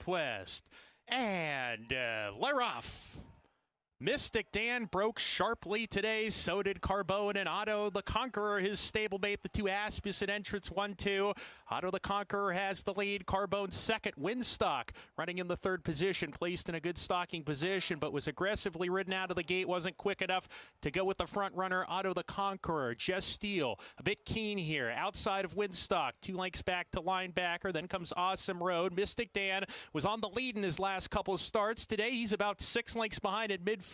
Southwest. And they're off. Mystic Dan broke sharply today. So did Carbone and Otto the Conqueror, his stablemate. The two Asmussen entrants 1-2. Otto the Conqueror has the lead. Carbone second. Windstock running in the third position, placed in a good stalking position, but was aggressively ridden out of the gate. Wasn't quick enough to go with the front runner, Otto the Conqueror. Just Steele, a bit keen here. Outside of Windstock, 2 lengths back to linebacker. Then comes Awesome Road. Mystic Dan was on the lead in his last couple of starts. Today he's about 6 lengths behind at midfield.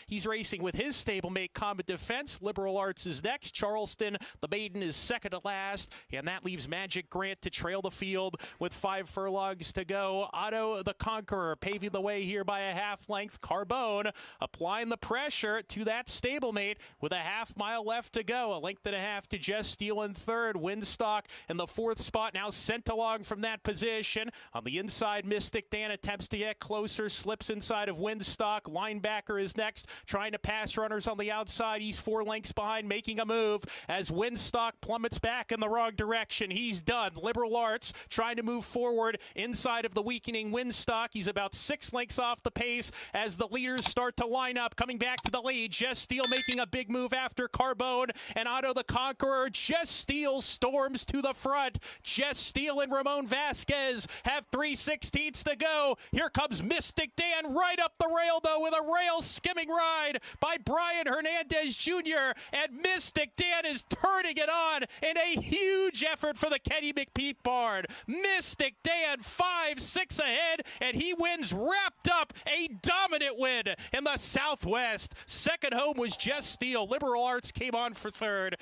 He's racing with his stablemate Comet Defense. Liberal Arts is next. Charleston, the maiden, is second to last. And that leaves Magic Grant to trail the field with 5 furlongs to go. Otto the Conqueror paving the way here by a half length. Carbone applying the pressure to that stablemate with a half mile left to go. A length and a half to Just Steele in third. Windstock in the fourth spot, now sent along from that position. On the inside, Mystic Dan attempts to get closer, slips inside of Windstock. Linebacker is next, trying to pass runners on the outside. He's 4 lengths behind, making a move as Windstock plummets back in the wrong direction. He's done. Liberal Arts trying to move forward inside of the weakening Windstock. He's about 6 lengths off the pace as the leaders start to line up, coming back to the lead. Just Steele making a big move after Carbone and Otto the Conqueror. Just Steele storms to the front. Just Steele and Ramon Vasquez have 3/16 to go. Here comes Mystic Dan right up the rail, though, with a rail skimming ride by Brian Hernandez Jr. And Mystic Dan is turning it on in a huge effort for the Kenny McPeak barn. Mystic Dan 5-6 ahead, and he wins wrapped up. A dominant win in the Southwest. Second home was Just Steele. Liberal Arts came on for third.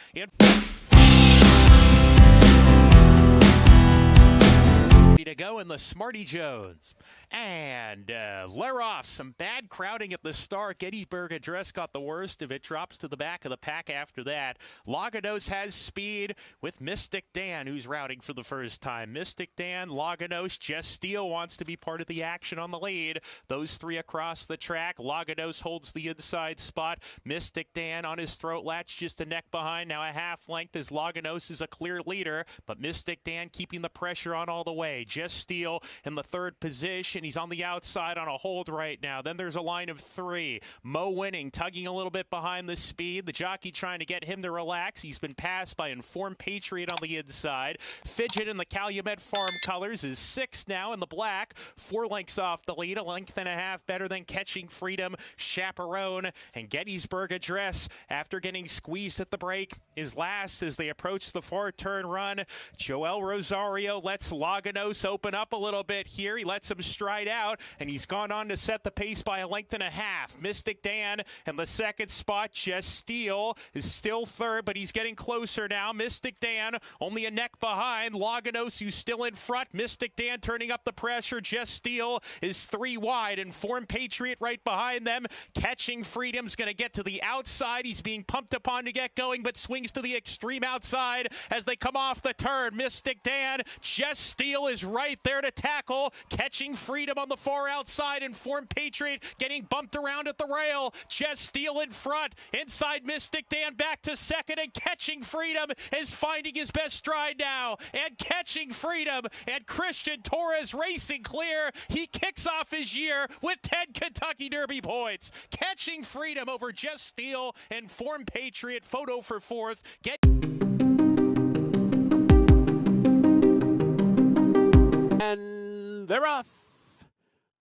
To go in the Smarty Jones. And they're off. Some bad crowding at the start. Gettysburg Address got the worst of it. Drops to the back of the pack after that. Laganos has speed with Mystic Dan, who's routing for the first time. Mystic Dan, Laganos, Just Steele wants to be part of the action on the lead. Those 3 across the track. Laganos holds the inside spot. Mystic Dan on his throat latch, just a neck behind. Now a half length as Laganos is a clear leader, but Mystic Dan keeping the pressure on all the way. Just Steele in the third position. He's on the outside on a hold right now. Then there's a line of 3. Mo Winning tugging a little bit behind the speed. The jockey trying to get him to relax. He's been passed by Informed Patriot on the inside. Fidget in the Calumet Farm colors is 6 now in the black. 4 lengths off the lead. A length and a half better than Catching Freedom, Chaperone, and Gettysburg Address, after getting squeezed at the break, is last as they approach the 4-turn run. Joel Rosario lets Laganos open up a little bit here. He lets him stride out, and he's gone on to set the pace by a length and a half. Mystic Dan in the second spot. Just Steele is still third, but he's getting closer now. Mystic Dan only a neck behind. Laganos, who's still in front. Mystic Dan turning up the pressure. Just Steele is 3 wide. Informed Patriot right behind them. Catching Freedom's going to get to the outside. He's being pumped upon to get going, but swings to the extreme outside as they come off the turn. Mystic Dan, Just Steele is right there to tackle. Catching Freedom on the far outside. Informed Patriot getting bumped around at the rail. Just Steele in front. Inside Mystic Dan back to second, and Catching Freedom is finding his best stride now. And Catching Freedom and Christian Torres racing clear. He kicks off his year with 10 Kentucky Derby points. Catching Freedom over Just Steele. Informed Patriot photo for fourth. And they're off.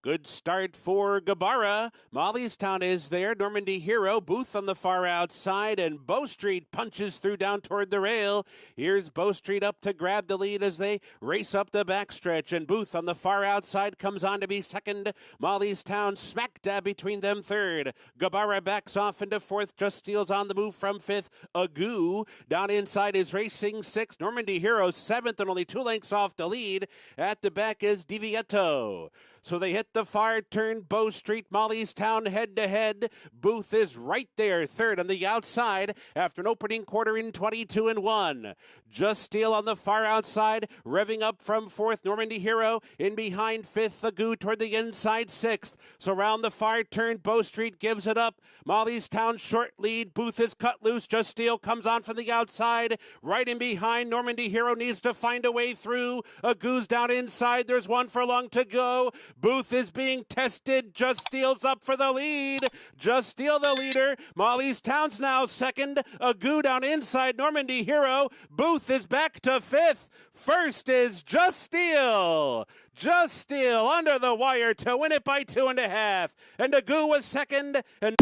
Good start for Gabara. Mollystown is there. Normandy Hero, Booth on the far outside, and Bow Street punches through down toward the rail. Here's Bow Street up to grab the lead as they race up the backstretch, and Booth on the far outside comes on to be second. Mollystown smack dab between them third. Gabara backs off into fourth. Just Steele's on the move from fifth. Agoo down inside is racing sixth. Normandy Hero seventh and only 2 lengths off the lead. At the back is Divietto. So they hit the far turn. Bow Street, Mollystown head-to-head. Booth is right there, third on the outside after an opening quarter in 22-1. Just Steele on the far outside, revving up from fourth. Normandy Hero in behind fifth. Agoo toward the inside sixth. So round the far turn, Bow Street gives it up. Mollystown short lead. Booth is cut loose. Just Steele comes on from the outside. Right in behind, Normandy Hero needs to find a way through. Agoo's down inside. There's 1 furlong to go. Booth is being tested. Just Steel's up for the lead. Just Steel the leader. Molly's Town's now second. Agu down inside. Normandy Hero. Booth is back to fifth. First is Just Steel. Just Steel under the wire to win it by 2.5. And Agu was second. And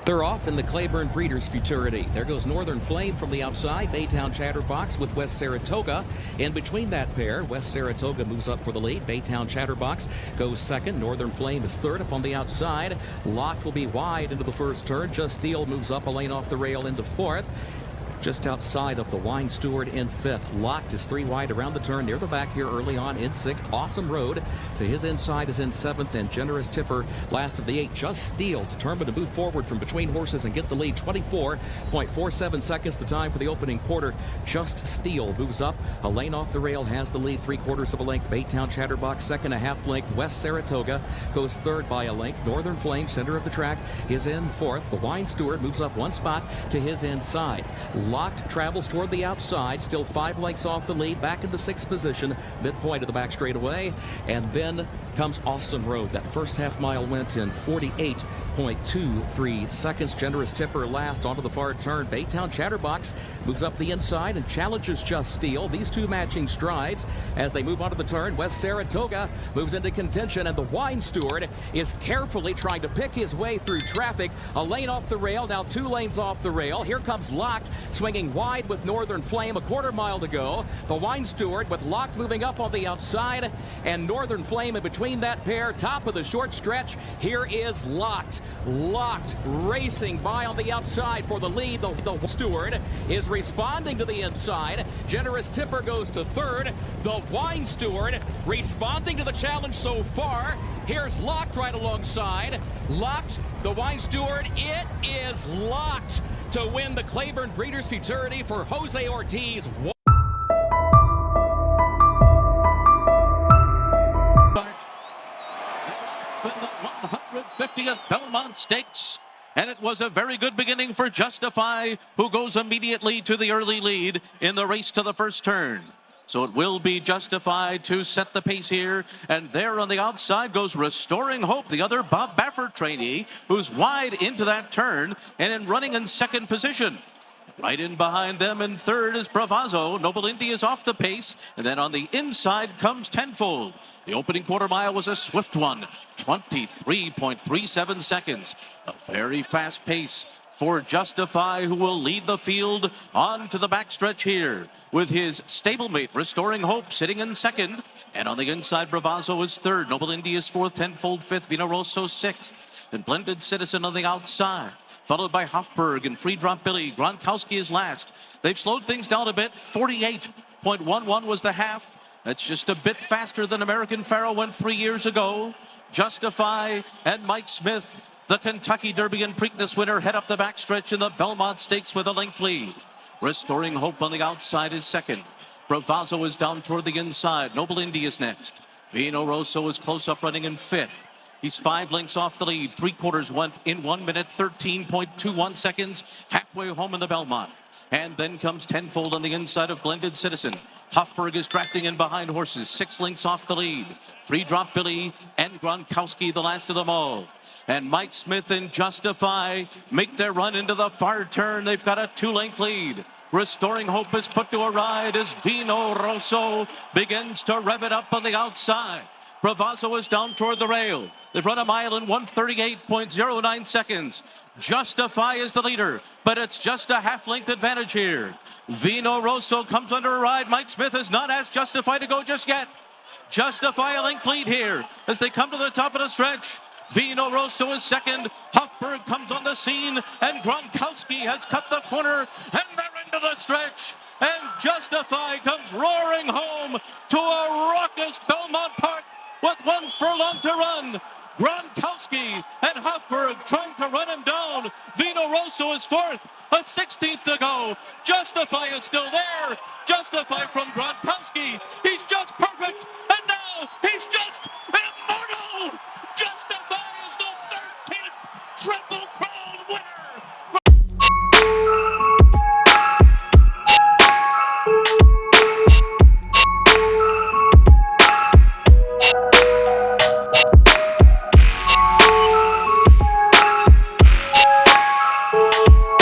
they're off in the Clayburn Breeders' Futurity. There goes Northern Flame from the outside. Baytown Chatterbox with West Saratoga. In between that pair, West Saratoga moves up for the lead. Baytown Chatterbox goes second. Northern Flame is third up on the outside. Locked will be wide into the first turn. Just Steel moves up a lane off the rail into fourth. Just outside of the Wine Steward in fifth. Locked is 3 wide around the turn near the back here early on in sixth. Awesome Road to his inside is in seventh, and Generous Tipper last of the 8. Just Steel determined to move forward from between horses and get the lead. 24.47 seconds the time for the opening quarter. Just Steel moves up a lane off the rail, has the lead 3/4 of a length. Baytown Chatterbox second, a half length. West Saratoga goes third by a length. Northern Flame, center of the track, is in fourth. The Wine Steward moves up 1 spot to his inside. Locked travels toward the outside, still 5 lengths off the lead, back in the 6th position, midpoint of the back straightaway. And then comes Awesome Road. That first half mile went in 48.23 seconds. Generous Tipper last onto the far turn. Baytown Chatterbox moves up the inside and challenges Just Steel. These two matching strides as they move onto the turn. West Saratoga moves into contention, and the Wine Steward is carefully trying to pick his way through traffic. A lane off the rail, now 2 lanes off the rail. Here comes Locked, swinging wide with Northern Flame, a 1/4 mile to go. The Wine Steward with Locked moving up on the outside, and Northern Flame in between that pair, top of the short stretch. Here is Locked. Locked racing by on the outside for the lead. The Steward is responding to the inside. Generous Tipper goes to third. The Wine Steward responding to the challenge so far. Here's Locked right alongside. Locked, the Wine Steward, it is Locked to win the Clayburn Breeders' Futurity for Jose Ortiz. 150th Belmont Stakes, and it was a very good beginning for Justify, who goes immediately to the early lead in the race to the first turn. So it will be Justify to set the pace here, and there on the outside goes Restoring Hope, the other Bob Baffert trainee, who's wide into that turn and in running in second position. Right in behind them in third is Bravazzo. Noble Indy is off the pace. And then on the inside comes Tenfold. The opening 1/4 mile was a swift one. 23.37 seconds. A very fast pace for Justify, who will lead the field on to the backstretch here with his stablemate Restoring Hope sitting in second. And on the inside, Bravazzo is third. Noble Indy is fourth. Tenfold fifth. Vino Rosso sixth. And Blended Citizen on the outside, followed by Hofberg and Free Drop Billy. Gronkowski is last. They've slowed things down a bit. 48.11 was the half. That's just a bit faster than American Pharoah went 3 years ago. Justify and Mike Smith, the Kentucky Derby and Preakness winner, head up the backstretch in the Belmont Stakes with a length lead. Restoring Hope on the outside is second. Bravazzo is down toward the inside. Noble Indy is next. Vino Rosso is close up running in fifth. He's 5 lengths off the lead. 3/4 went in 1 minute, 13.21 seconds. Halfway home in the Belmont. And then comes Tenfold on the inside of Blended Citizen. Hofberg is drafting in behind horses. 6 lengths off the lead. Free Drop Billy and Gronkowski, the last of them all. And Mike Smith and Justify make their run into the far turn. They've got a 2-length lead. Restoring Hope is put to a ride as Vino Rosso begins to rev it up on the outside. Bravazzo is down toward the rail. They've run a mile in 1:38.09 seconds. Justify is the leader, but it's just a half-length advantage here. Vino Rosso comes under a ride. Mike Smith has not asked Justify to go just yet. Justify a length lead here as they come to the top of the stretch. Vino Rosso is second. Hofberg comes on the scene, and Gronkowski has cut the corner, and they're into the stretch. And Justify comes roaring home to a raucous Belmont Park with 1 furlong to run. Gronkowski and Hofberg trying to run him down. Vino Rosso is fourth, a 16th to go. Justify is still there. Justify from Gronkowski. He's just perfect, and now he's just